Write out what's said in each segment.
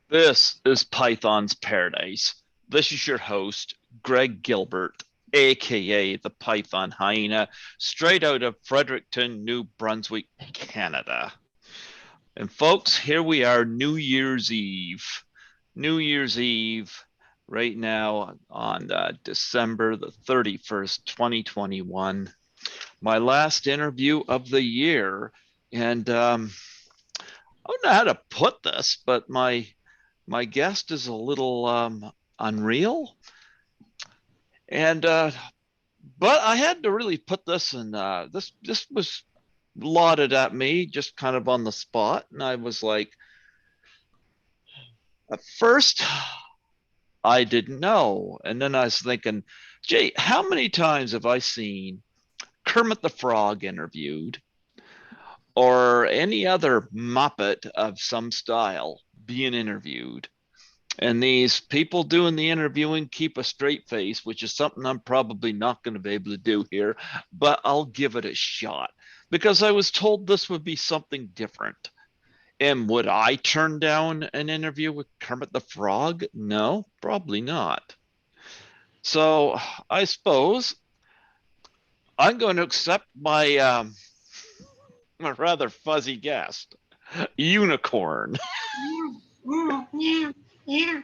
This is Python's Paradise. This is your host, Greg Gilbert, aka the Python Hyena, straight out of Fredericton, New Brunswick, Canada. And folks, here we are, New Year's Eve. New Year's Eve, right now on December the 31st, 2021. My last interview of the year. And I don't know how to put this, but my guest is a little unreal, and but I had to really put this in. This was lauded at me just kind of on the spot, and I was like, at first I didn't know, and then I was thinking, gee, how many times have I seen Kermit the Frog interviewed or any other Muppet of some style being interviewed? And these people doing the interviewing keep a straight face, which is something I'm probably not going to be able to do here, but I'll give it a shot because I was told this would be something different. And would I turn down an interview with Kermit the Frog? No, probably not. So I suppose I'm going to accept my rather fuzzy guest, Unicorn. Yeah, yeah, yeah.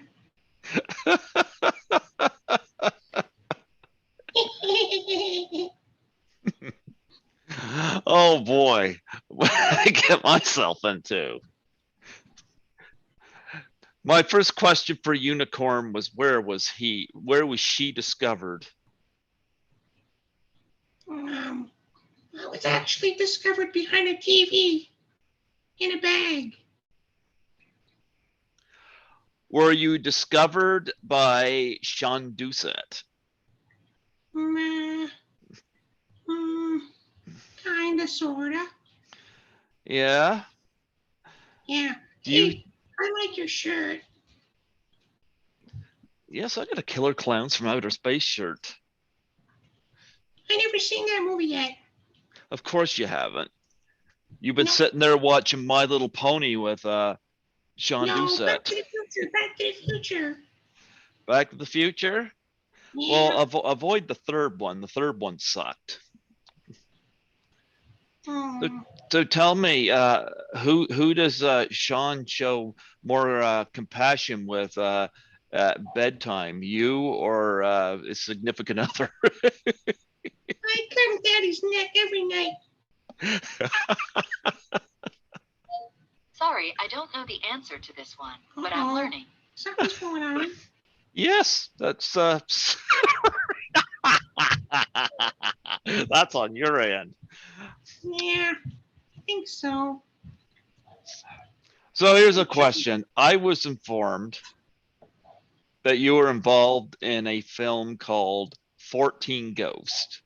Oh boy, what did I get myself into? My first question for Unicorn was where was she discovered? um, I was actually discovered behind a TV in a bag. Were you discovered by Sean Doucette? Mm, mm, kinda, sorta. Yeah. Yeah. Do you Hey, I like your shirt. Yes, I got a Killer Clowns from Outer Space shirt. I never seen that movie yet. Of course you haven't. You've been No, sitting there watching My Little Pony with Sean no. Back to Doucette. the Future. Back to the Future. Back to the Future? Yeah. Well, avoid the third one. The third one sucked. So, Hmm. so tell me, who does Sean show more compassion with at bedtime? You or a significant other? I cut Daddy's neck every night. Sorry, I don't know the answer to this one, but I'm Uh-oh. learning. Something's going on. Yes, that's on your end. Yeah, I think so. So here's a question. I was informed that you were involved in a film called 14 Ghost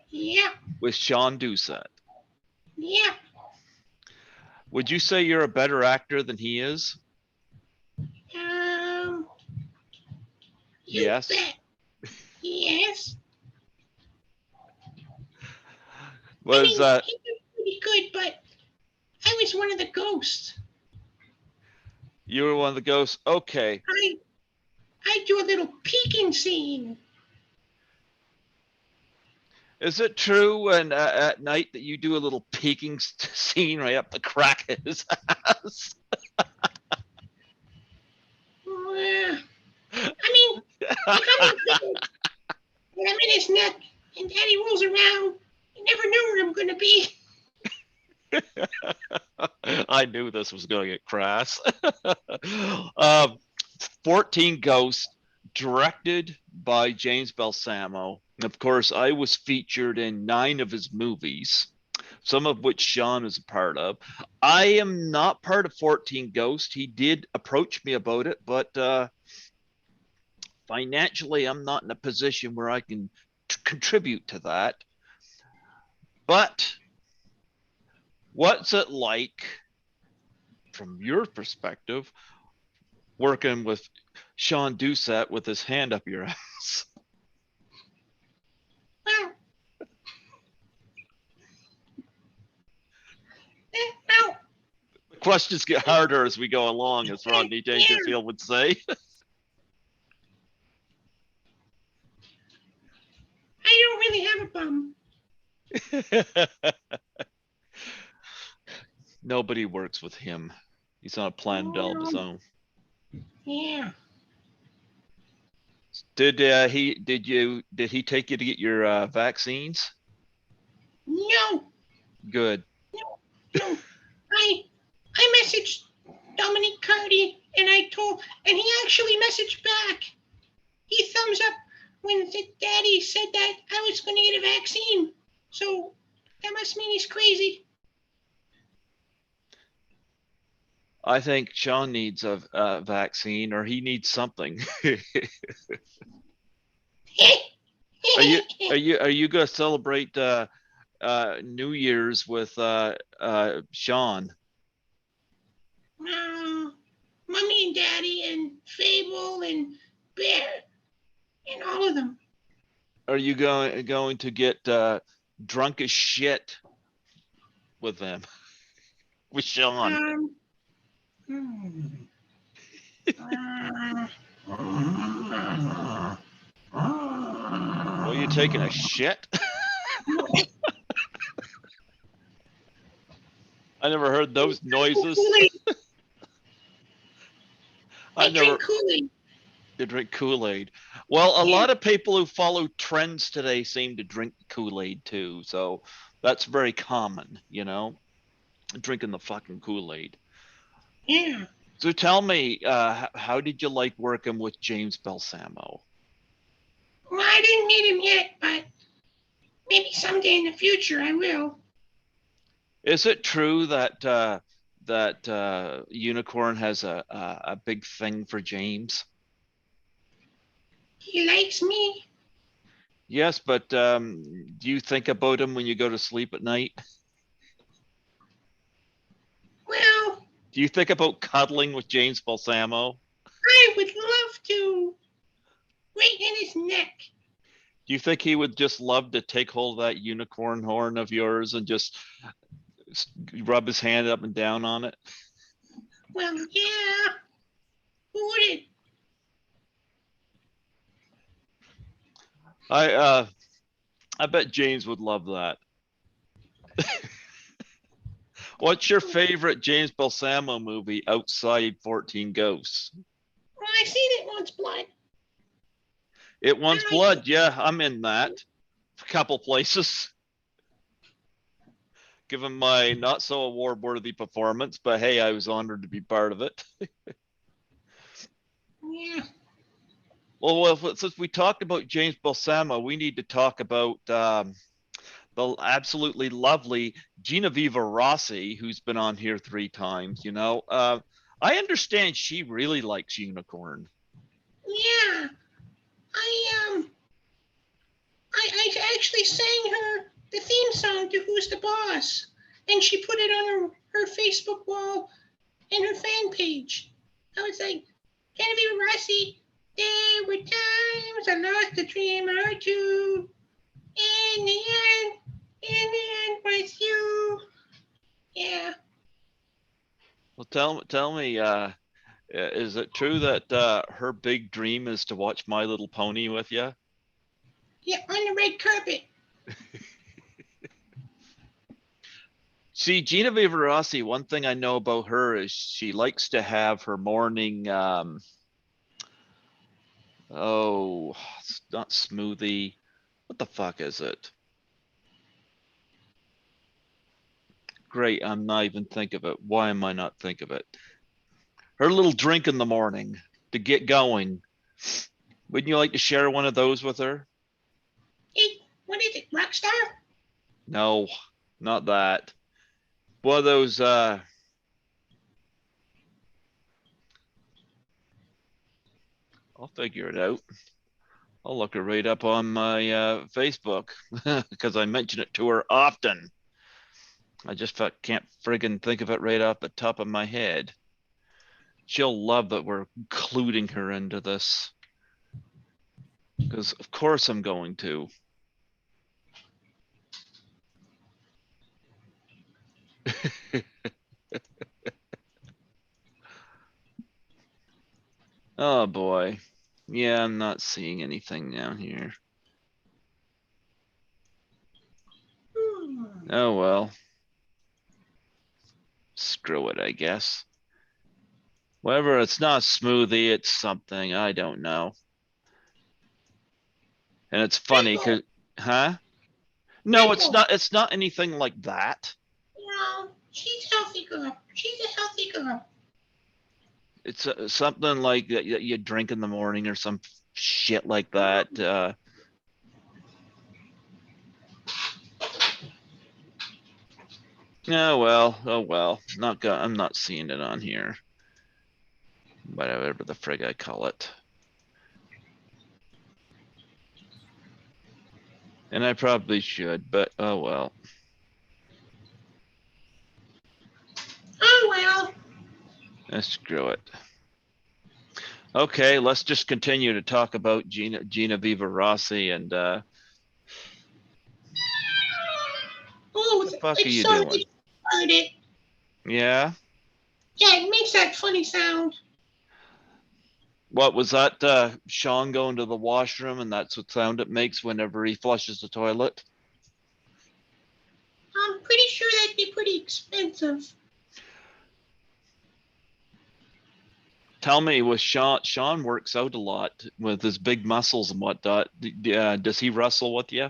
Yeah, with Sean Doucette. yeah. Would you say you're a better actor than he is? Um, you Yes. bet. Yes. I Was mean, he was pretty good, but I was one of the ghosts. You were one of the ghosts? Okay. I I do a little peeking scene. Is it true when at night that you do a little peeking scene right up the crack of his ass? I mean, if I'm in bed and I'm in his neck and Daddy rolls around, you never know where I'm gonna be. I knew this was going to get crass. um, 14 Ghosts, directed by James Balsamo. Of course, I was featured in 9 of his movies, some of which Sean is a part of. I am not part of 14 Ghosts. He did approach me about it, but financially, I'm not in a position where I can contribute to that. But what's it like from your perspective working with Sean Doucette with his hand up your ass? Well, ow. The questions get harder as we go along, as Rodney Dangerfield would say. I don't really have a bum. Nobody works with him. He's on a planet all of his own. Yeah. Did he take you to get your vaccines? No. Good. No. I messaged Dominic Cardi and he actually messaged back. He thumbs up when Daddy said that I was going to get a vaccine. So that must mean he's crazy. I think Sean needs a vaccine, or he needs something. Are you going to celebrate New Year's with Sean? Mommy and Daddy and Fable and Bear and all of them. Are you going to get drunk as shit with them? With Sean? Are you taking a shit? I never heard those noises. I drink Kool-Aid. You drink Kool-Aid. Well, a lot of people who follow trends today seem to drink Kool-Aid too. So that's very common, drinking the fucking Kool-Aid. Yeah. So tell me, how did you like working with James Balsamo? Well, I didn't meet him yet, but maybe someday in the future I will. Is it true that Unicorn has a big thing for James? He likes me. Yes, but do you think about him when you go to sleep at night? Well, do you think about cuddling with James Balsamo? I would love to. Right in his neck. Do you think he would just love to take hold of that unicorn horn of yours and just rub his hand up and down on it? Well, yeah. Who wouldn't? I bet James would love that. What's your favorite James Balsamo movie outside 14 Ghosts? Well, I seen It Wants Blood. It Wants Blood, yeah, I'm in that. A couple places. Given my not so award-worthy performance, but hey, I was honored to be part of it. Yeah. Well, since we talked about James Balsamo, we need to talk about the absolutely lovely Genevieve Rossi, who's been on here 3 times. I understand she really likes Unicorn. Yeah, I actually sang her the theme song to Who's the Boss, and she put it on her Facebook wall and her fan page. I was like, Genevieve Rossi, there were times I lost a dream or two. In the end was you. Yeah. Well, tell me, is it true that her big dream is to watch My Little Pony with you? Yeah, on the red carpet. See, Genevieve Rossi, one thing I know about her is she likes to have her morning, it's not smoothie. What the fuck is it? Great, I'm not even think of it. Why am I not think of it? Her little drink in the morning to get going. Wouldn't you like to share one of those with her? Hey, what is it, Rockstar? No, not that. One of those, I'll figure it out. I'll look her right up on my Facebook because I mention it to her often. I just can't friggin' think of it right off the top of my head. She'll love that we're including her into this. Because of course I'm going to. Oh boy. Yeah, I'm not seeing anything down here. Hmm. Oh well. Screw it, I guess. Whatever, it's not a smoothie, it's something. I don't know. And it's funny Rainbow. because, huh? No, Rainbow. it's not anything like that. No, she's a healthy girl. She's a healthy girl. It's something like that you drink in the morning or some shit like that. Oh well, oh well. I'm not seeing it on here. Whatever the frig I call it. And I probably should, but oh well. Oh well. Screw it. Okay, let's just continue to talk about Genevieve Rossi and Oh, the fuck are it's you so doing? retarded. Yeah? Yeah, it makes that funny sound. What was that? Sean going to the washroom, and that's what sound it makes whenever he flushes the toilet? I'm pretty sure that'd be pretty expensive. Tell me, was Sean works out a lot with his big muscles and whatnot. Does he wrestle with you?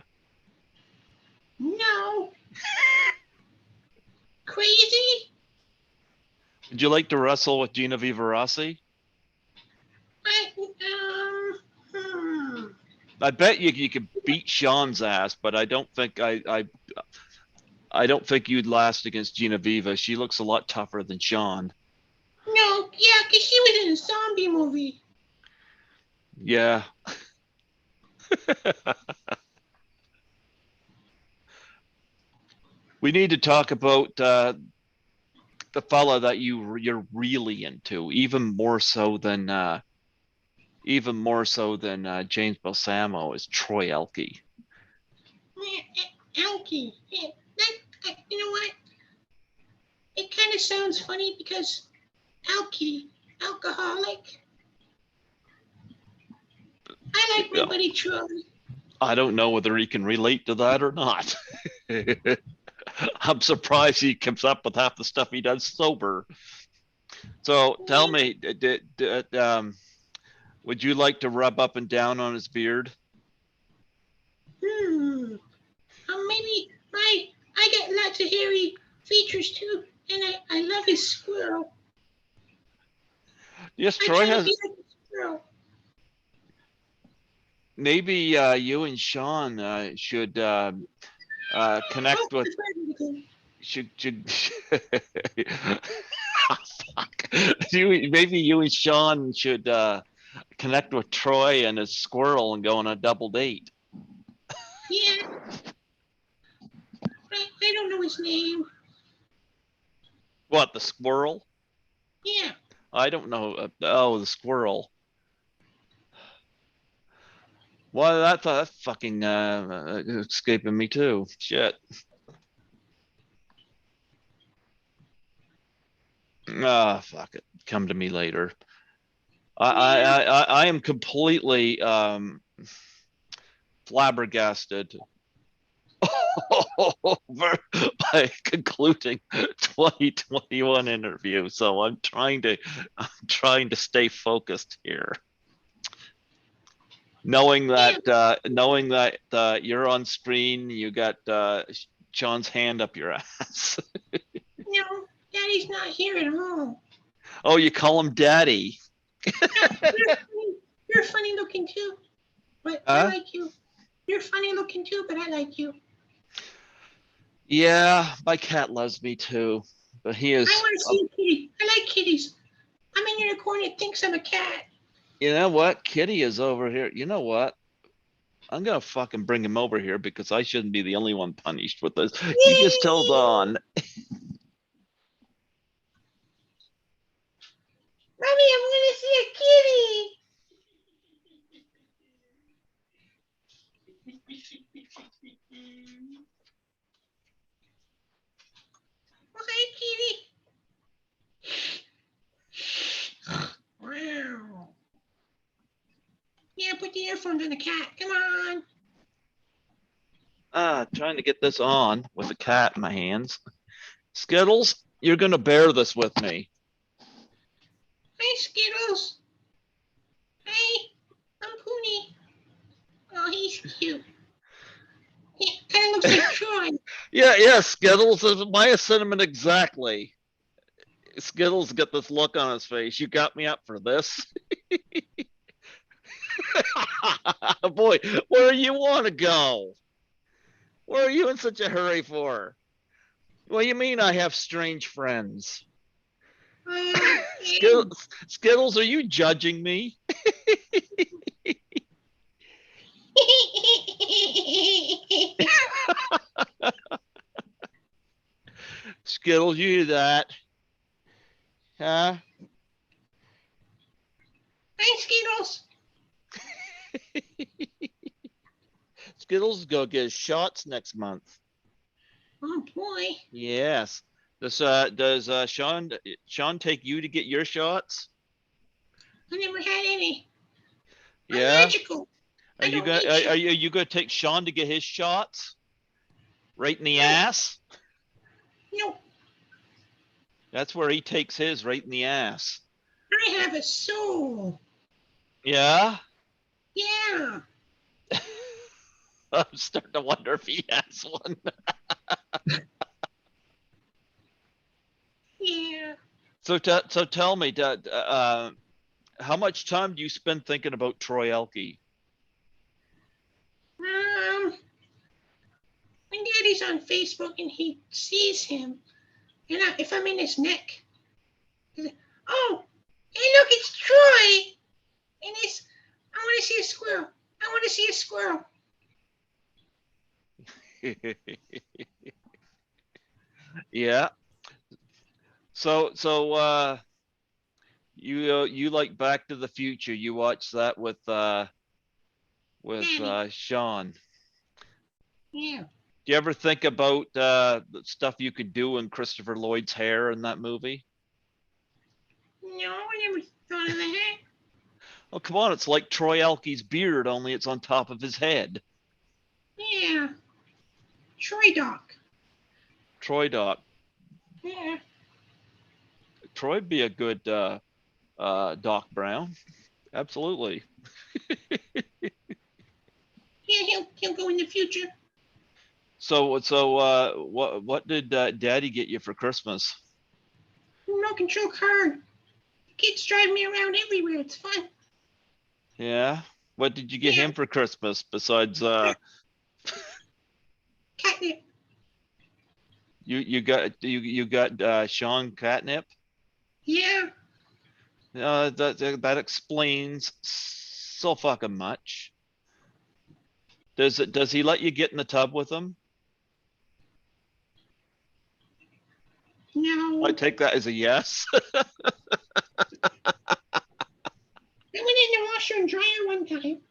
No. Crazy? Would you like to wrestle with Genevieve Rossi? Hmm. I bet you could beat Sean's ass, but I don't think you'd last against Genevieve. She looks a lot tougher than Sean. No, yeah, 'cause she was in a zombie movie. Yeah. We need to talk about the fella that you're really into, even more so than James Balsamo is Troy Elke. Alky. Yeah, you know what? It kind of sounds funny because Alky, alcoholic. I like my buddy Troy. I don't know whether he can relate to that or not. I'm surprised he comes up with half the stuff he does sober. So tell me, would you like to rub up and down on his beard? Hmm. Maybe I got lots of hairy features too, and I love his squirrel. Yes, I Troy kind of has. feel like a squirrel. Maybe you and Sean should connect with. Should fuck. Maybe you and Sean should connect with Troy and his squirrel and go on a double date. Yeah, I don't know his name. What, the squirrel? Yeah. I don't know. Oh, the squirrel. Well, that's fucking escaping me too. Shit. Ah, fuck it. Come to me later. Yeah. I am completely flabbergasted by concluding 2021 interview. So I'm trying to stay focused here. Yeah. Knowing that you're on screen, you got Sean's hand up your ass. No, Daddy's not here at all. Oh, you call him daddy. No, you're funny looking too, but I Huh? like you. You're funny looking too, but I like you. Yeah, my cat loves me too, but he I is. want to see a kitty. I like kitties. I'm in your corner that thinks I'm a cat. You know what? Kitty is over here. You know what? I'm gonna fucking bring him over here because I shouldn't be the only one punished with this. You just hold on. Mommy, I'm gonna see a kitty. Oh, hi, kitty. Wow. put the earphones on the cat. Come on. Trying to get this on with a cat in my hands. Skittles, you're gonna bear this with me. Hi, Skittles. Hi, I'm Poonie. Oh, he's cute. He kind of looks like Troy. Yeah, Skittles is my cinnamon exactly. Skittles got this look on his face. You got me up for this. Boy, where you want to go? Where are you in such a hurry for? What do you mean I have strange friends? Skittles, are you judging me? Skittles, you do that. Huh? Hi, Skittles. Skittles go get his shots next month. Oh boy. Yes. Does Sean take you to get your shots? I never had any. I'm Yeah. magical. Are you gonna take Sean to get his shots? Right in the ass? No. That's where he takes his, right in the ass. I have a soul. Yeah. Yeah. I'm starting to wonder if he has one. Yeah. So tell me, how much time do you spend thinking about Troy Elke? When Daddy's on Facebook and he sees him, and if I'm in his neck, he's like, oh, hey, look, it's Troy. And I want to see a squirrel. I want to see a squirrel. Yeah. So you like Back to the Future? You watch that with Sean? Yeah. Do you ever think about the stuff you could do in Christopher Lloyd's hair in that movie? No, I never thought of that. Oh, come on, it's like Troy Elke's beard, only it's on top of his head. Yeah. Troy Doc. Troy Doc. Yeah. Troy'd be a good Doc Brown. Absolutely. Yeah, he'll go in the future. So what did Daddy get you for Christmas? Remote control car. The kids drive me around everywhere. It's fun. Yeah. What did you get him for Christmas besides catnip? You got Sean catnip? Yeah. That explains so fucking much. Does he let you get in the tub with him? No. I take that as a yes. I went in the washer and dryer one time.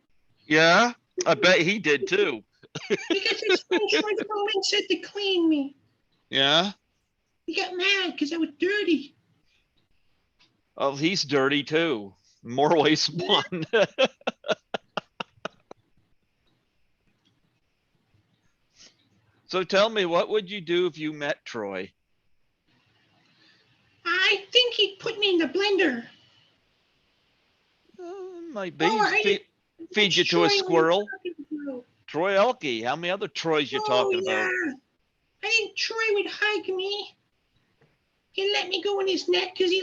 Yeah, I bet he did too. Because his friend Troy said to clean me. Yeah. He got mad because I was dirty. Oh, he's dirty too. More ways than one. So tell me, what would you do if you met Troy? I think he'd put me in the blender. Might be. Feed you to a squirrel. Troy Elke. How many other Troys you talking about? I think Troy would hug me. He'd let me go in his neck because he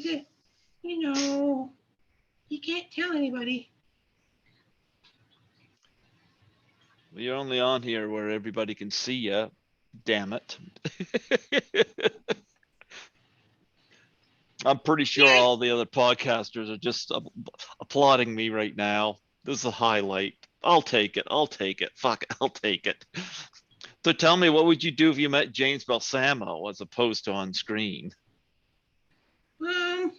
said, you can't tell anybody. Well, you're only on here where everybody can see you. Damn it. I'm pretty sure all the other podcasters are just applauding me right now. This is a highlight. I'll take it. Fuck it, I'll take it. So tell me, what would you do if you met James Balsamo as opposed to on screen? I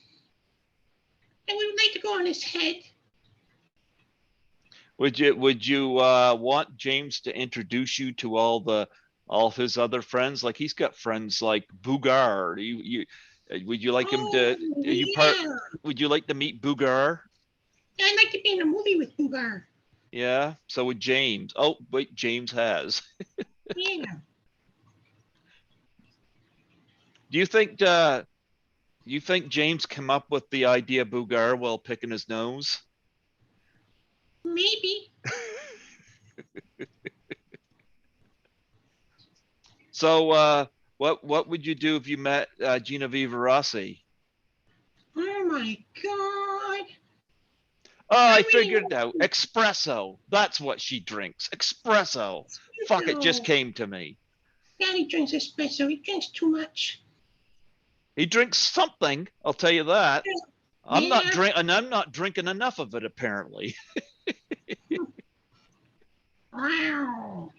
would like to go on his head. Would you want James to introduce you to all his other friends? Like he's got friends like Bugard. Would you like him to? Oh, Are you part? yeah. Would you like to meet Boogar? Yeah, I'd like to be in a movie with Boogar. Yeah. So would James. Oh wait, James has. Yeah. Do you think? You think James came up with the idea of Boogar while picking his nose? Maybe. So, what would you do if you met Genevieve Rossi? Oh my God. Oh, I I really figured it want out. Espresso. That's what she drinks. Espresso. Fuck, it just to. came to me. Daddy drinks espresso. He drinks too much. He drinks something. I'll tell you that. Yeah. I'm not drinking enough of it apparently. Wow.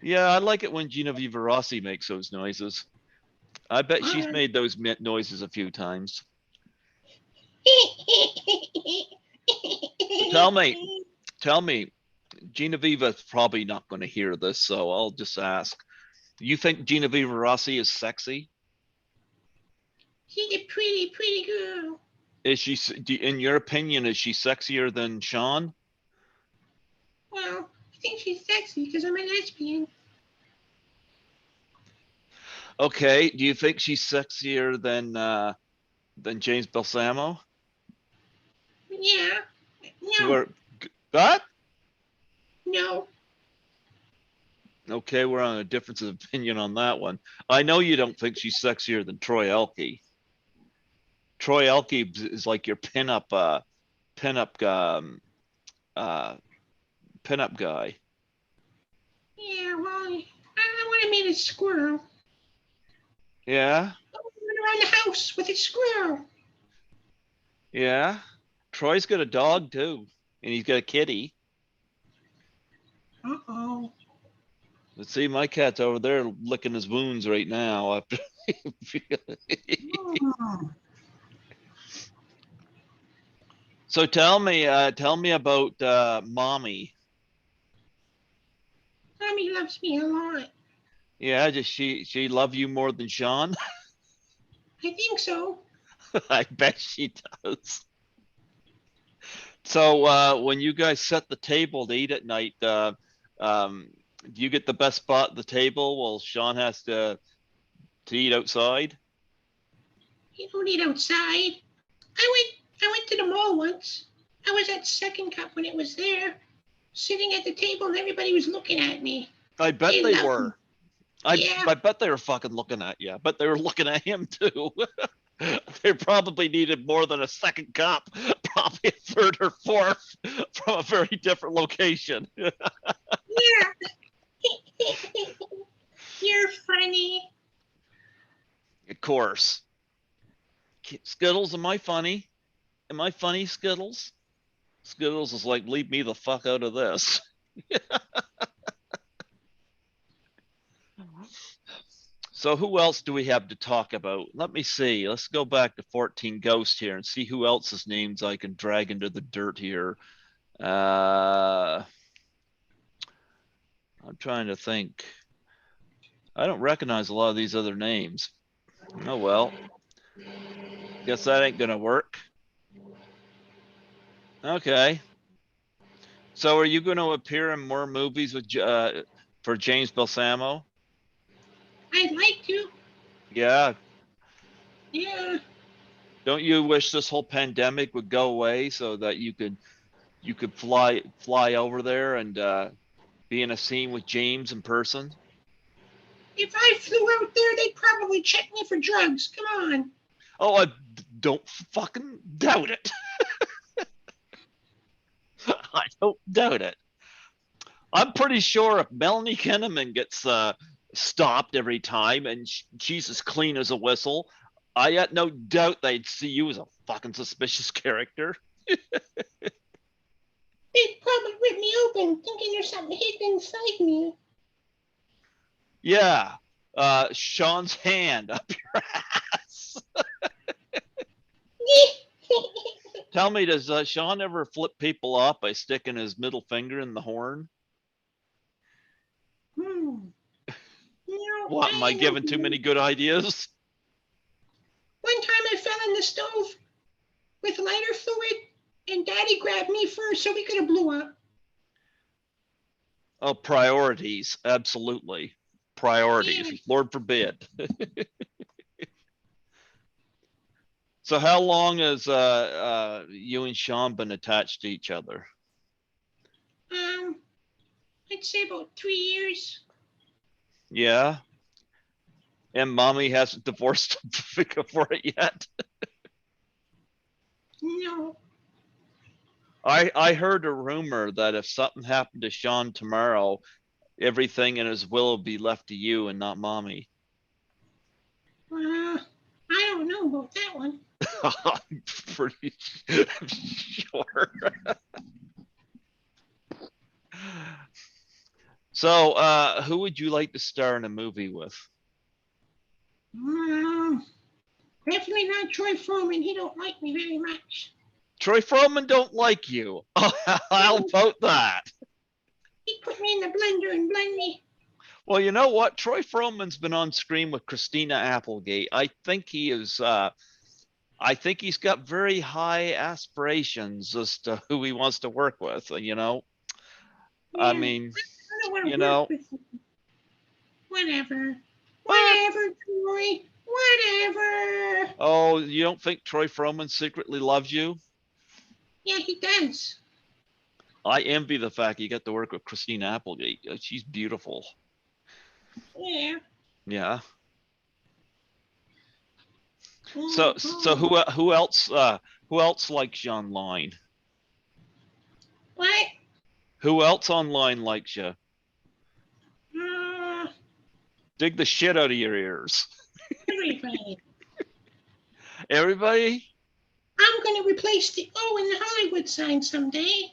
Yeah, I like it when Genevieve Rossi makes those noises. I bet she's made those noises a few times. Tell me, tell me, Genevieve's probably not going to hear this, so I'll just ask. You think Genevieve Rossi is sexy? She's a pretty, pretty girl. Is she, in your opinion, is she sexier than Sean? Well, I think she's sexy because I'm a lesbian. Okay. Do you think she's sexier than James Balsamo? Yeah. Who No. are what? No. Okay, we're on a difference of opinion on that one. I know you don't think she's sexier than Troy Elke. Troy Elke is like your pinup uh pinup guy. Yeah, well, I want to meet a squirrel. Yeah, I want to run around the house with a squirrel. yeah. Troy's got a dog too, and he's got a kitty. Uh-oh. Let's see, my cat's over there licking his wounds right now. After Oh. So tell me about mommy. Mommy loves me a lot. Yeah, does she love you more than Sean? I think so. I bet she does. So when you guys set the table to eat at night, do you get the best spot at the table while Sean has to eat outside? You don't eat outside. I went to the mall once. I was at Second Cup when it was there, sitting at the table, and everybody was looking at me. I bet They they loved me. were. I Yeah. I bet they were fucking looking at you. But they were looking at him too. They probably needed more than a second cup, probably a third or fourth from a very different location. Yeah. You're funny. Of course. Skittles, am I funny? Am I funny, Skittles? Skittles is like, leave me the fuck out of this. So who else do we have to talk about? Let me see. Let's go back to 14 Ghost here and see who else's names I can drag into the dirt here. I'm trying to think. I don't recognize a lot of these other names. Oh well. Guess that ain't gonna work. Okay. So are you going to appear in more movies with for James Balsamo? I'd like to. Yeah. Yeah. Don't you wish this whole pandemic would go away so that you could fly over there and be in a scene with James in person? If I flew out there, they'd probably check me for drugs. Come on. Oh, I don't fucking doubt it. I don't doubt it. I'm pretty sure if Melanie Kinnaman gets stopped every time and she's as clean as a whistle, I got no doubt they'd see you as a fucking suspicious character. They'd probably rip me open, thinking there's something hidden inside me. Yeah. Sean's hand up your ass. Tell me, does Sean ever flip people off by sticking his middle finger in the horn? No, What, am I I don't giving too many good ideas? the stove with lighter fluid, and Daddy grabbed me first, so we could have blew up. Oh, priorities, absolutely. Priorities, Yeah. Lord forbid. So how long has you and Sean been attached to each other? I'd say about 3 years. Yeah. And mommy hasn't divorced him for it yet. No. I heard a rumor that if something happened to Sean tomorrow, everything in his will will be left to you and not mommy. I don't know about that one. I'm pretty sure. So, who would you like to star in a movie with? Definitely not Troy Froman. He don't like me very much. Troy Froman don't like you. I'll vote that. He put me in the blender and blend me. Well, you know what? Troy Froman's been on screen with Christina Applegate. I think he is. I think he's got very high aspirations as to who he wants to work with. You know, Yeah, I mean, I don't want to you work know, with him. Whatever. what? Whatever, Troy. Whatever. Oh, you don't think Troy Froman secretly loves you? Yeah, he does. I envy the fact you get to work with Christina Applegate. She's beautiful. Yeah. Yeah. So Mhm. who else likes you online? What? Who else online likes you? Uh, Dig the shit out of your ears. Everybody. Everybody? I'm going to replace the O in the Hollywood sign someday.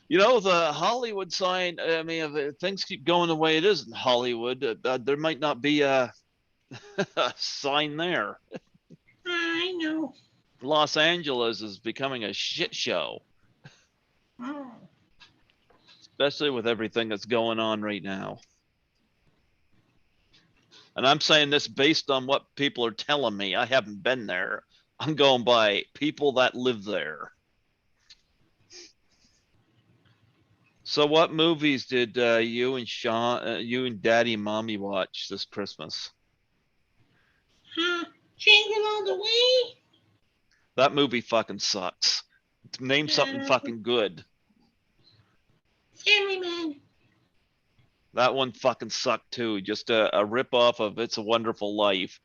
You know, the Hollywood sign, I mean, if things keep going the way it is in Hollywood, there might not be a, a sign there. I know. Los Angeles is becoming a shit show, Oh. especially with everything that's going on right now. And I'm saying this based on what people are telling me. I haven't been there. I'm going by people that live there. So, what movies did you and Sean, you and Daddy and Mommy watch this Christmas? Jingle All the Way? That movie fucking sucks. Name something Uh, fucking good. Family Man. That one fucking sucked too. Just a rip off of It's a Wonderful Life.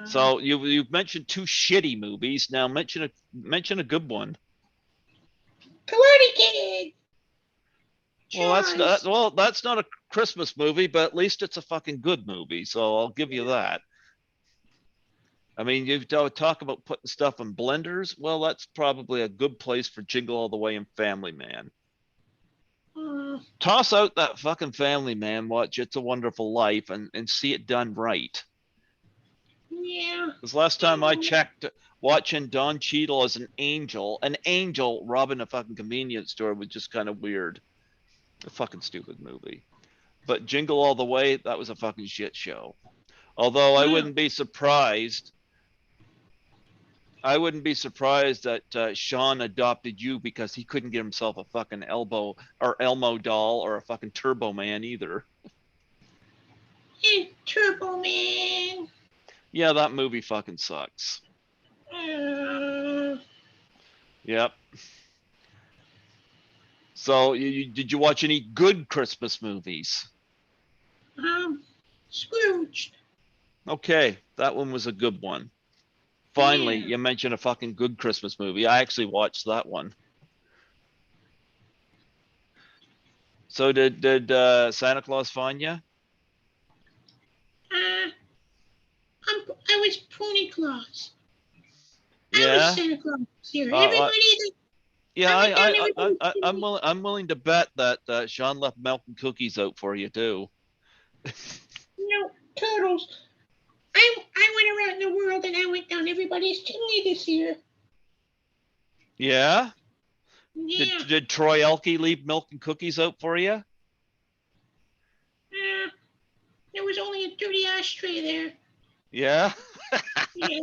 So you've mentioned two shitty movies. Now mention a good one. Karate Kid. Well, Jaws. that's not a Christmas movie, but at least it's a fucking good movie. So I'll give you that. I mean, you talk about putting stuff in blenders. Well, that's probably a good place for Jingle All the Way and Family Man. Toss out that fucking Family Man, watch It's a Wonderful Life, and see it done right. Yeah. Because last time I checked, watching Don Cheadle as an angel robbing a fucking convenience store was just kind of weird. A fucking stupid movie. But Jingle All the Way, that was a fucking shit show. Although I wouldn't be surprised. I wouldn't be surprised that Sean adopted you because he couldn't get himself a fucking Elmo doll or a fucking Turbo Man either. And Turbo Man. Yeah, that movie fucking sucks. Yep. So, did you watch any good Christmas movies? Scrooge. Okay, that one was a good one. Finally, you mentioned a fucking good Christmas movie. I actually watched that one. So did Santa Claus find you? I was Pony Claus. I was Yeah. Santa Claus here. Everybody that Yeah, I went down everybody's I'm willing to bet that Sean left milk and cookies out for you too. No, turtles. I went around the world and I went down everybody's chimney this year. Yeah. Yeah. Did Troy Elke leave milk and cookies out for you? There was only a dirty ashtray there. Yeah. Yeah.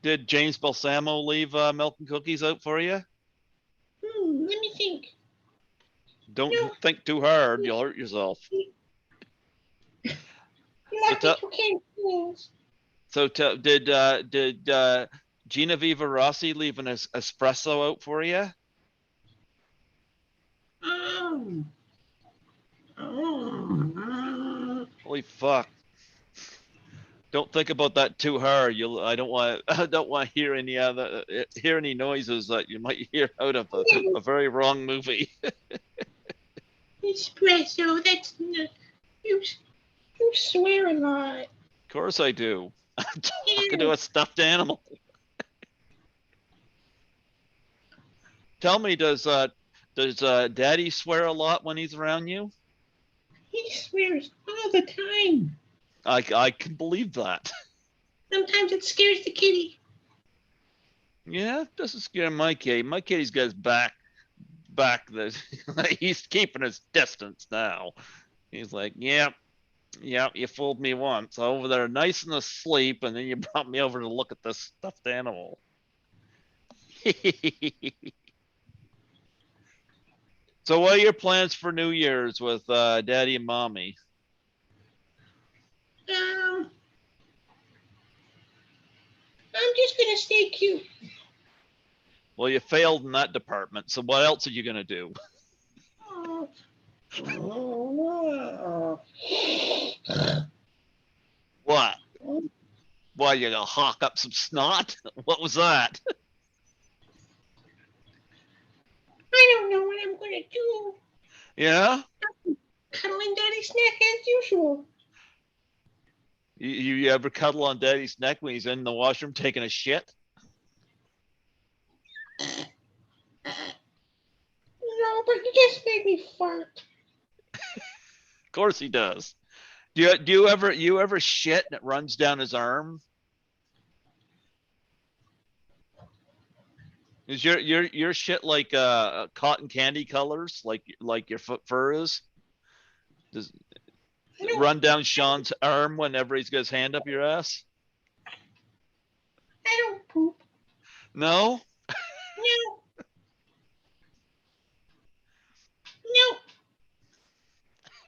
Did James Balsamo leave milk and cookies out for you? Let me think. Don't No, think too hard. You'll hurt yourself. you So left me tell. 2 cans. Did Genevieve Rossi leave an espresso out for you? Um. Oh. Holy fuck! Don't think about that too hard. You'll. I don't want. I don't want to hear any noises that you might hear out of a very wrong movie. Espresso. That's not, you. You swear a lot. Of course I do. I'm talking Yeah. to a stuffed animal. Tell me, does Daddy swear a lot when he's around you? He swears all the time. I can believe that. Sometimes it scares the kitty. Yeah, doesn't scare my kitty. My kitty's got his back. He's keeping his distance now. He's like, yep, yep, you fooled me once. Over there, nice and asleep, and then you brought me over to look at this stuffed animal. So, what are your plans for New Year's with Daddy and Mommy? Um. I'm just gonna stay cute. Well, you failed in that department. So, what else are you gonna do? Oh. Oh. What? Why you gonna hawk up some snot? What was that? I don't know what I'm gonna do. Yeah. Cuddling Daddy's neck as usual. You ever cuddle on Daddy's neck when he's in the washroom taking a shit? No, but you just made me fart. Of course he does. Do you ever shit and it runs down his arm? Is your shit like cotton candy colors, like your foot fur is? Does I it don't. run down Sean's arm whenever he's got his hand up your ass? I don't poop. No. No.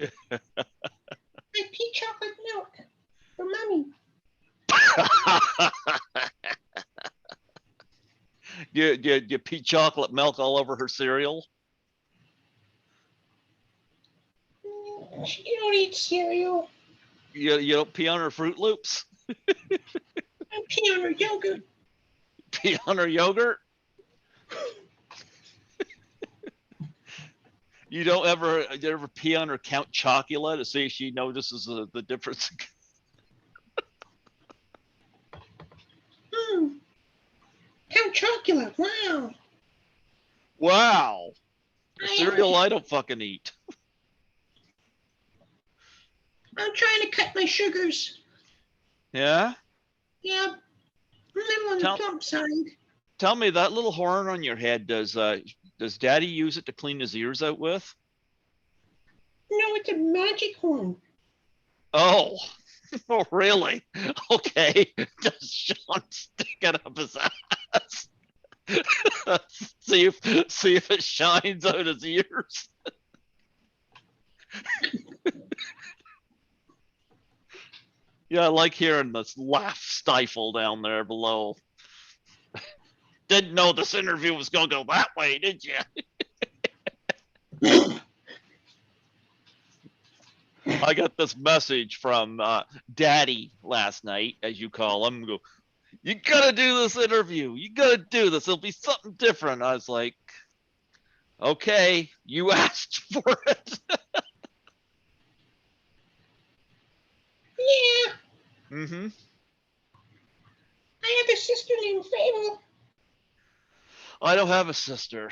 No. I pee chocolate milk for mommy. You pee chocolate milk all over her cereal? She don't eat cereal. You don't pee on her Fruit Loops? I pee on her yogurt. Pee on her yogurt? You ever pee on her Count Chocula to see if she notices the difference? Count Chocula. Wow. Wow. A cereal I don't fucking eat. I'm trying to cut my sugars. Yeah? Yeah. I'm a little on the plump side. Tell me, that little horn on your head, does Daddy use it to clean his ears out with? No, it's a magic horn. Oh. Oh, really? Okay. Does Sean stick it up his ass? see if it shines out his ears. Yeah, I like hearing this laugh stifle down there below. Didn't know this interview was gonna go that way, did you? I got this message from Daddy last night, as you call him. Go, you gotta do this interview. You gotta do this. It'll be something different. I was like, okay, you asked for it. Yeah. Mm-hmm. I have a sister named Fable. I don't have a sister.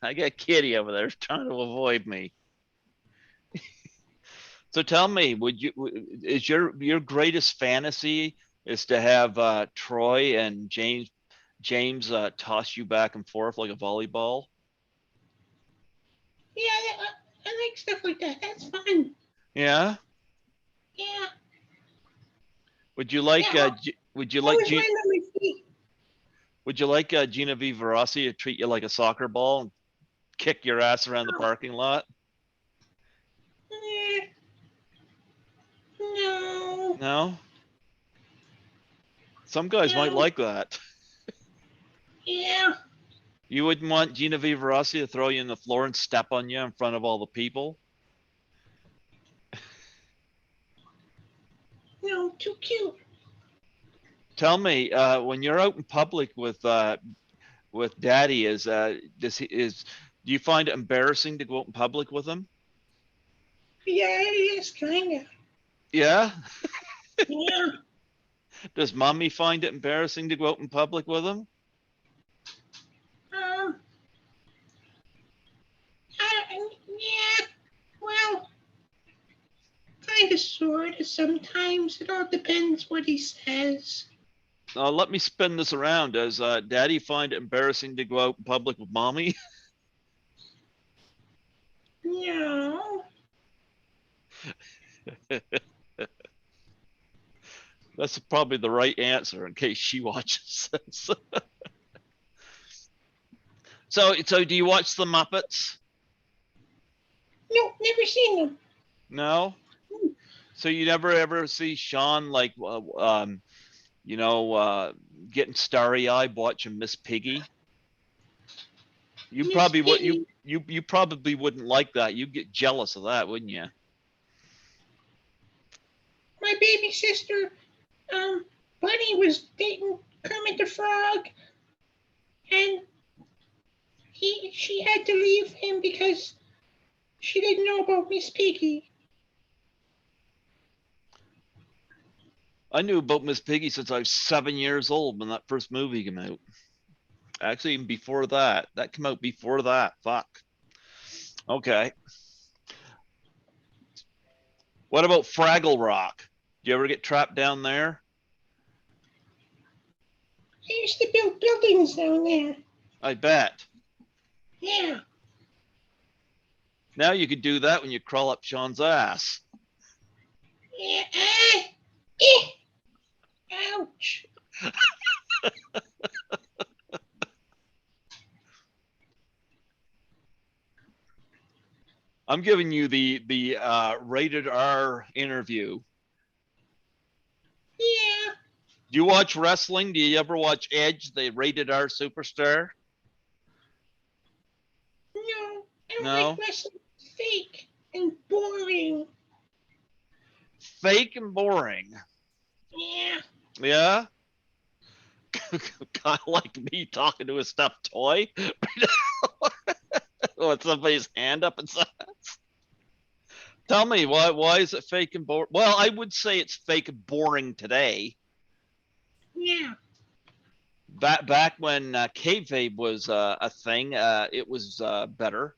I got Kitty over there trying to avoid me. So tell me, is your greatest fantasy is to have Troy and James toss you back and forth like a volleyball? Yeah, I like stuff like that. That's fun. Yeah. Would you like Yeah, would you like always land on my feet. would you like Genevieve Rossi to treat you like a soccer ball and kick your ass around the parking lot? No. No. Some guys might No. like that. Yeah. You wouldn't want Genevieve Rossi to throw you on the floor and step on you in front of all the people? No, too cute. Tell me, when you're out in public with Daddy, do you find it embarrassing to go out in public with him? Yeah, it is kinda. Yeah. Yeah. Does Mommy find it embarrassing to go out in public with him? Um. Yeah. Well, kinda, sorta. Sometimes it all depends what he says. Let me spin this around. Does Daddy find it embarrassing to go out in public with Mommy? No. That's probably the right answer in case she watches this. So do you watch the Muppets? No, never seen them. No. So you never ever see Sean like, getting starry-eyed watching Miss Piggy? You Miss probably would. Piggy. You probably wouldn't like that. You'd get jealous of that, wouldn't you? My baby sister, Bunny, was dating Kermit the Frog, and she had to leave him because she didn't know about Miss Piggy. I knew about Miss Piggy since I was 7 years old when that first movie came out. Actually, even before that. That came out before that. Fuck. Okay. What about Fraggle Rock? Do you ever get trapped down there? They used to build buildings down there. I bet. Yeah. Now you could do that when you crawl up Sean's ass. Yeah. Ouch. I'm giving you the rated R interview. Yeah. Do you watch wrestling? Do you ever watch Edge, the rated R superstar? No, I don't No. like wrestling. It's fake and boring. Fake and boring. Yeah. Yeah. Kind of like me talking to a stuffed toy with somebody's hand up and stuff. Tell me why is it fake and boring? Well, I would say it's fake and boring today. Yeah. Back when kayfabe was a thing, it was better.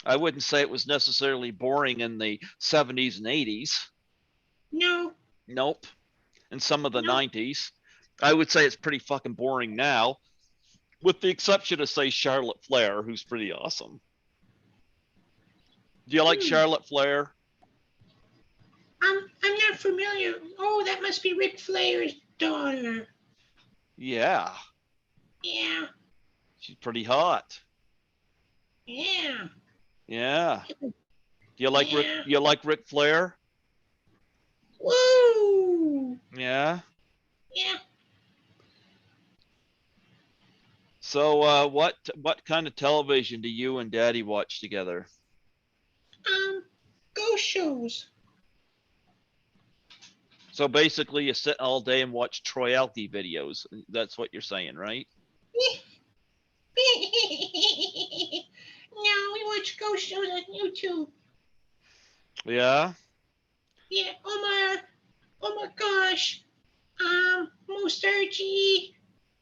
I wouldn't say it was necessarily boring in the 70s and 80s. No. Nope. And some of the No. 90s. I would say it's pretty fucking boring now, with the exception of, say, Charlotte Flair, who's pretty awesome. Do you like Charlotte Flair? I'm not familiar. Oh, that must be Ric Flair's daughter. Yeah. Yeah. She's pretty hot. Yeah. Yeah. Do you like Yeah. Ric Flair? Woo. Yeah. Yeah. So what kind of television do you and Daddy watch together? Ghost shows. So basically you sit all day and watch Troy Alki videos. That's what you're saying, right? No, we watch ghost shows on YouTube. Yeah. Yeah. Oh my gosh. Musarji.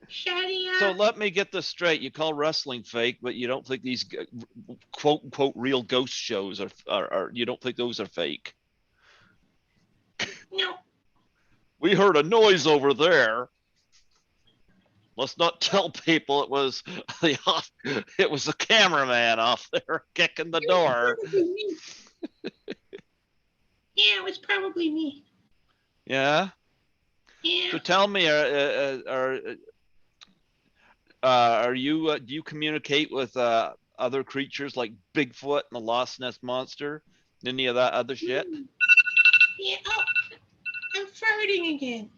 Shadia. So let me get this straight. You call wrestling fake, but you don't think these quote unquote real ghost shows are you don't think those are fake? No. We heard a noise over there. Let's not tell people it was the cameraman off there kicking the door. Yeah, it was probably me. Yeah. Yeah. So tell me, are you do you communicate with other creatures like Bigfoot and the Lost Ness Monster, any of that other shit? Yeah. Oh, I'm farting again.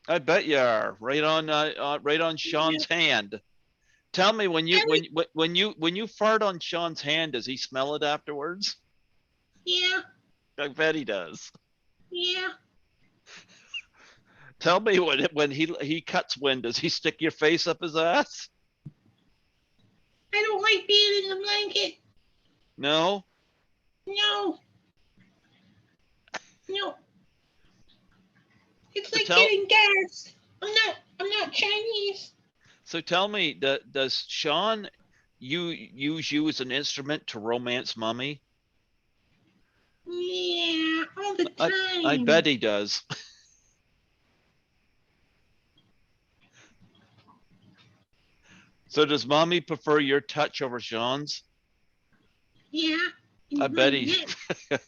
I bet you are. Right on Sean's hand. Tell me when you I was, when you fart on Sean's hand, does he smell it afterwards? yeah. I bet he does. Yeah. Tell me when he cuts wind, does he stick your face up his ass? I don't like being in the blanket. No. No. No. It's So like tell getting gas. I'm not Chinese. so tell me, does Sean use you as an instrument to romance mommy? Yeah, all the I bet time. he does. So does mommy prefer your touch over Sean's? Yeah. I And bet my he. neck.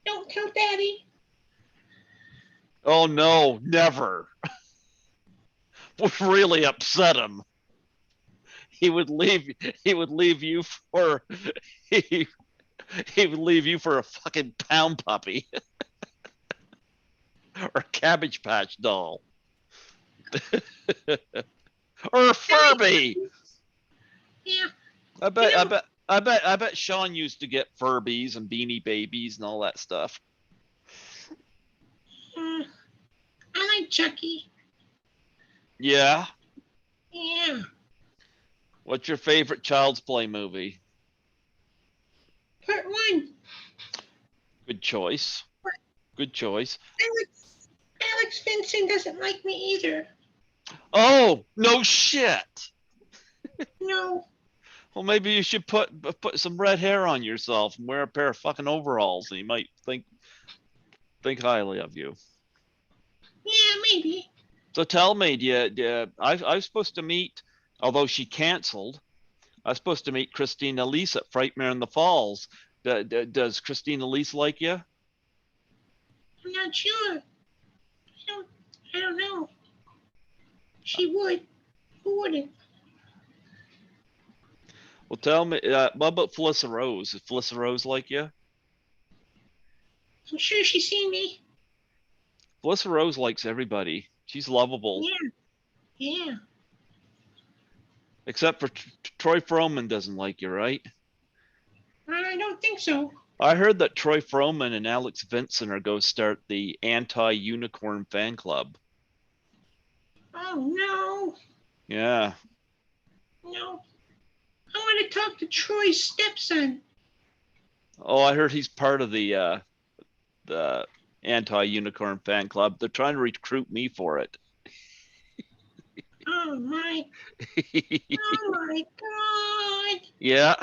Don't tell Daddy. Oh no, never. Would really upset him. He would leave. He would leave you for. He, he would leave you for a fucking pound puppy or a Cabbage Patch doll or a I like Furby. puppies. Yeah. I You bet. I know, bet. I bet Sean used to get Furbies and Beanie Babies and all that stuff. I like Chucky. Yeah. Yeah. What's your favorite Child's Play movie? Part one. Good choice. Good choice. Alex Vincent doesn't like me either. Oh no shit. No. Well, maybe you should put some red hair on yourself and wear a pair of fucking overalls, and he might think highly of you. Yeah, maybe. So tell me, I was supposed to meet, although she canceled. I was supposed to meet Christina Elise at Frightmare in the Falls. Does Christina Elise like you? I'm not sure. don't. I don't know. She would. Who wouldn't? Well, tell me, what about Felissa Rose? Does Felissa Rose like you? I'm sure she's seen me. Felissa Rose likes everybody. She's lovable, Yeah. Yeah. except for Troy Froman doesn't like you, right? I don't think so. I heard that Troy Froman and Alex Vincent are going to start the anti-unicorn fan club. Oh no. Yeah. No. I want to talk to Troy's stepson. Oh, I heard he's part of the anti-unicorn fan club. They're trying to recruit me for it. Oh my. Oh my God. Yeah.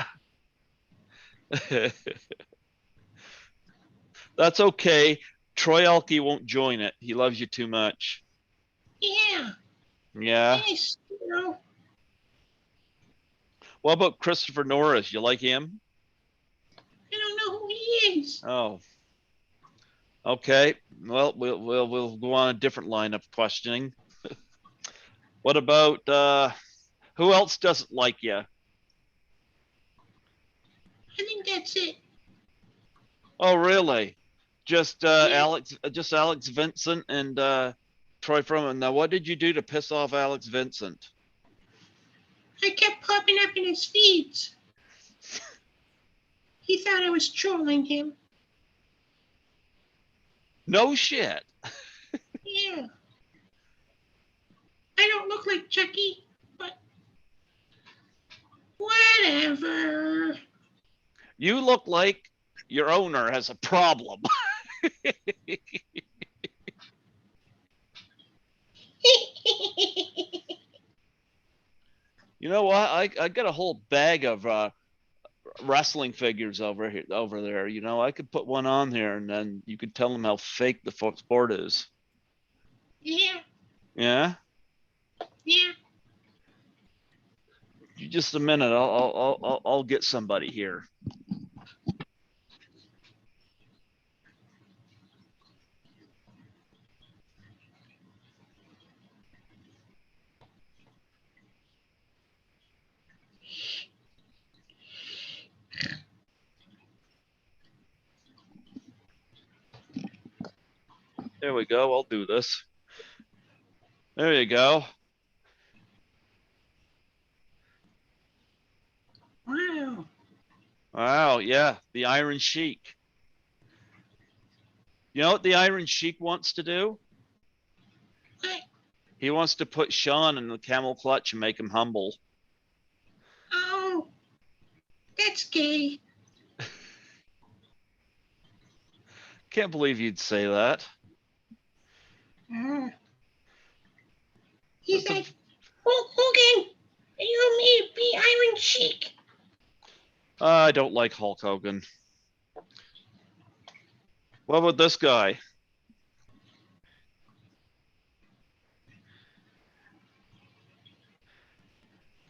That's okay. Troy Elke won't join it. He loves you too much. Yeah. Yeah. Yes. You know. What about Christopher Norris? You like him? I don't know who he is. Oh, okay. Well, we'll go on a different line of questioning. What about who else doesn't like you? I think that's it. Oh, really? Just Yeah. Alex Vincent and Troy Froman. Now, what did you do to piss off Alex Vincent? I kept popping up in his feeds. He thought I was trolling him. No shit. Yeah. I don't look like Chucky, but whatever. You look like your owner has a problem. You know what? I got a whole bag of wrestling figures over there. You know, I could put one on here, and then you could tell them how fake the sport is. Yeah. Yeah. Yeah. Just a minute. I'll get somebody here. There we go. I'll do this. There you go. Wow. Wow, yeah, the Iron Sheik. You know what the Iron Sheik wants to do? What? He wants to put Sean in the camel clutch and make him humble. Oh, that's gay. Can't believe you'd say that. He's That's a- like, Hogan, you may be Iron Sheik. I don't like Hulk Hogan. What about this guy?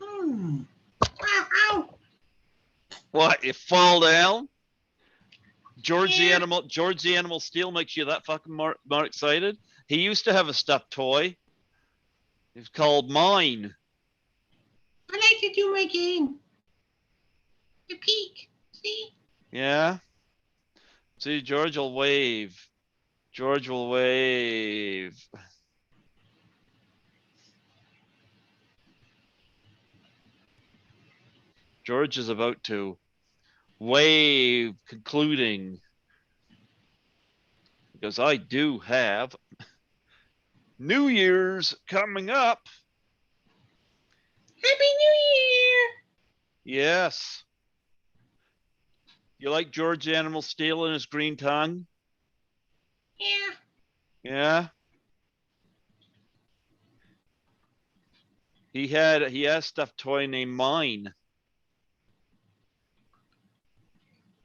Ow, ow. What? You fall down? George Yeah. the Animal Steel makes you that fucking more excited. He used to have a stuffed toy. It's called Mine. I like to do my game. The peak. See? Yeah. See, George will wave. George will wave. George is about to wave, concluding, because I do have New Year's coming up. Happy New Year. Yes. You like George the Animal Steel and his green tongue? Yeah. Yeah. He has a stuffed toy named Mine.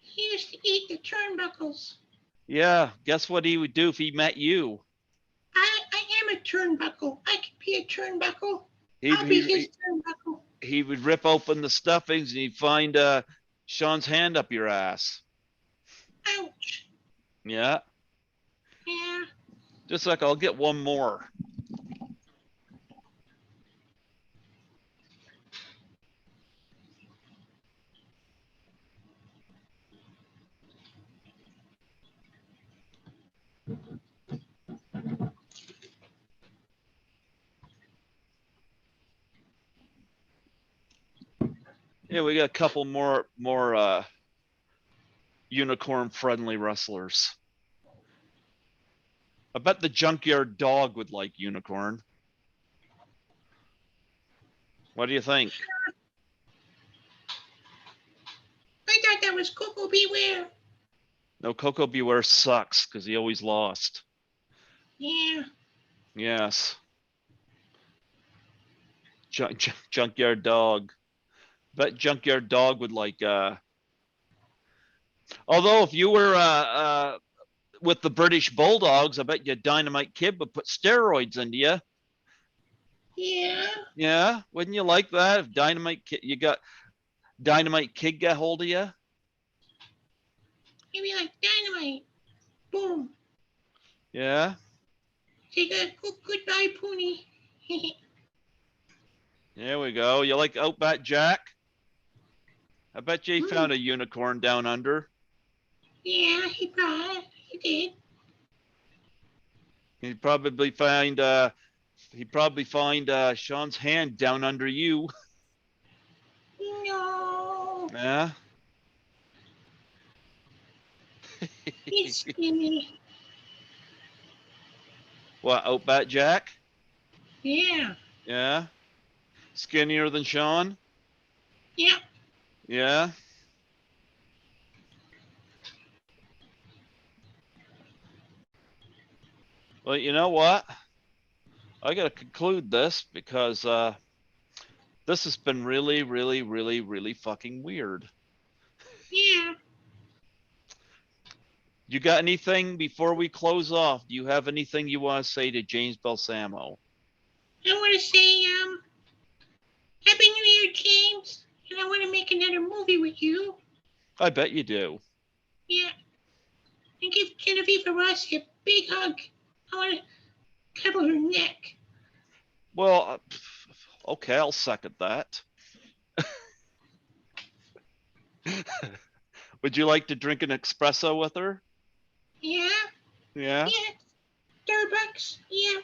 He used to eat the turnbuckles. Yeah. Guess what he would do if he met you? I am a turnbuckle. I could be a turnbuckle. He'd, I'll be he, his turnbuckle. he would rip open the stuffings and he'd find Sean's hand up your ass. Ouch. Yeah. Yeah. Just like I'll get one more. Yeah, we got a couple more unicorn friendly wrestlers. I bet the junkyard dog would like unicorn. What do you think? I thought that was Coco Beware. No, Coco Beware sucks because he always lost. Yeah. Yes. Junkyard dog. Bet junkyard dog would like although if you were with the British Bulldogs, I bet you Dynamite Kid would put steroids into you. Yeah. Yeah, wouldn't you like that if Dynamite Kid you got Dynamite Kid got hold of you? He'd be like dynamite. Boom. Yeah. Take a goodbye, pony. There we go. You like Outback Jack? I bet you he found a unicorn down under. Yeah, he did. He'd probably find Sean's hand down under you. No. Yeah. He's skinny. What, Outback Jack? Yeah. Yeah. Skinnier than Sean? Yeah. Yeah. Well, you know what? I got to conclude this because this has been really, really, really, really fucking weird. Yeah. You got anything before we close off? Do you have anything you want to say to James Balsamo? I want to say, Happy New Year, James. And I want to make another movie with you. I bet you do. Yeah. And give Genevieve Ross a big hug. I want to cuddle her neck. Well, okay, I'll second that. Would you like to drink an espresso with her? Yeah. Yeah. Yeah. Starbucks. Yeah.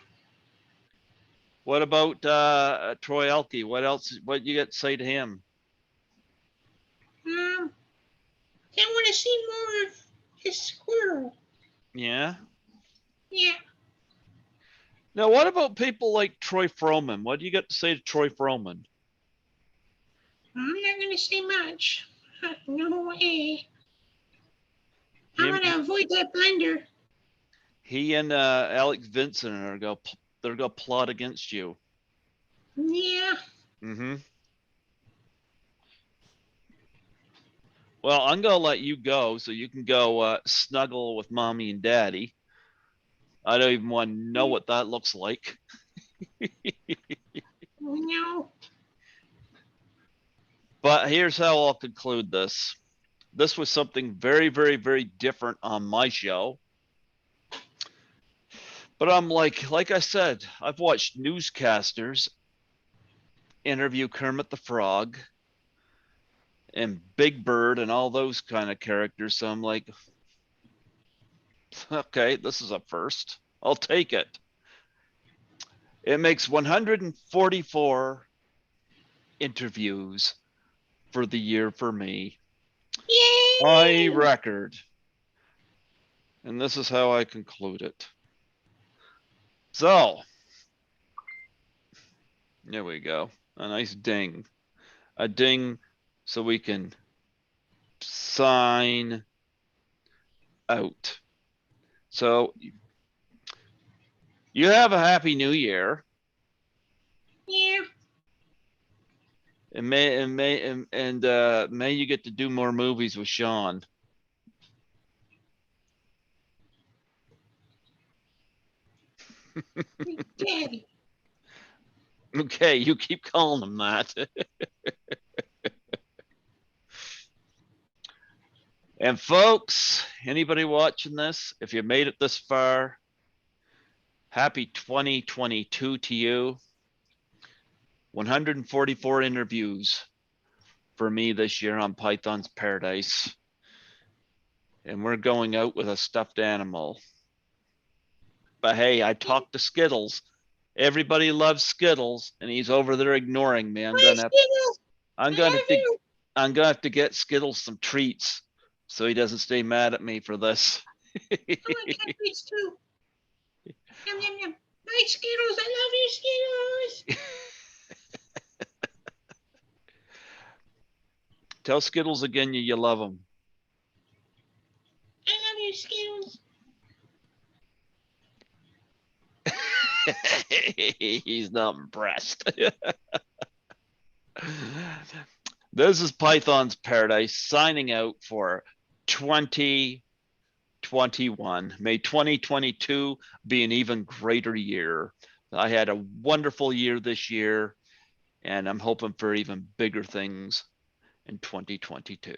What about Troy Elke? What else? What you got to say to him? I want to see more of his squirrel. Yeah. Yeah. Now, what about people like Troy Froman? What do you got to say to Troy Froman? I'm not going to say much. No way. I'm Him, going to avoid that blender. he and Alex Vincent they're gonna plot against you. Yeah. Mm-hmm. Well, I'm gonna let you go so you can go snuggle with mommy and daddy. I don't even want to know what that looks like. No. But here's how I'll conclude this. This was something very, very, very different on my show. But I'm like I said, I've watched newscasters interview Kermit the Frog and Big Bird and all those kind of characters. So I'm like, okay, this is a first. I'll take it. It makes 144 interviews for the year for me. Yay! My record. And this is how I conclude it. So, there we go. A nice ding. A ding so we can sign out. So, you have a happy new year. Yeah. And may you get to do more movies with Sean. Daddy. Okay, you keep calling him that. And folks, anybody watching this, if you made it this far, happy 2022 to you. 144 interviews for me this year on Python's Paradise. And we're going out with a stuffed animal. But hey, I talked to Skittles. Everybody loves Skittles, and he's over there ignoring me. I'm gonna have to get Skittles some treats so he doesn't stay mad at me for this. I want treats too. Yum, yum, yum. Bye, Skittles. I love you, Skittles. Tell Skittles again you love him. I love you, Skittles. He's not impressed. This is Python's Paradise signing out for 2021. May 2022 be an even greater year. I had a wonderful year this year, and I'm hoping for even bigger things in 2022.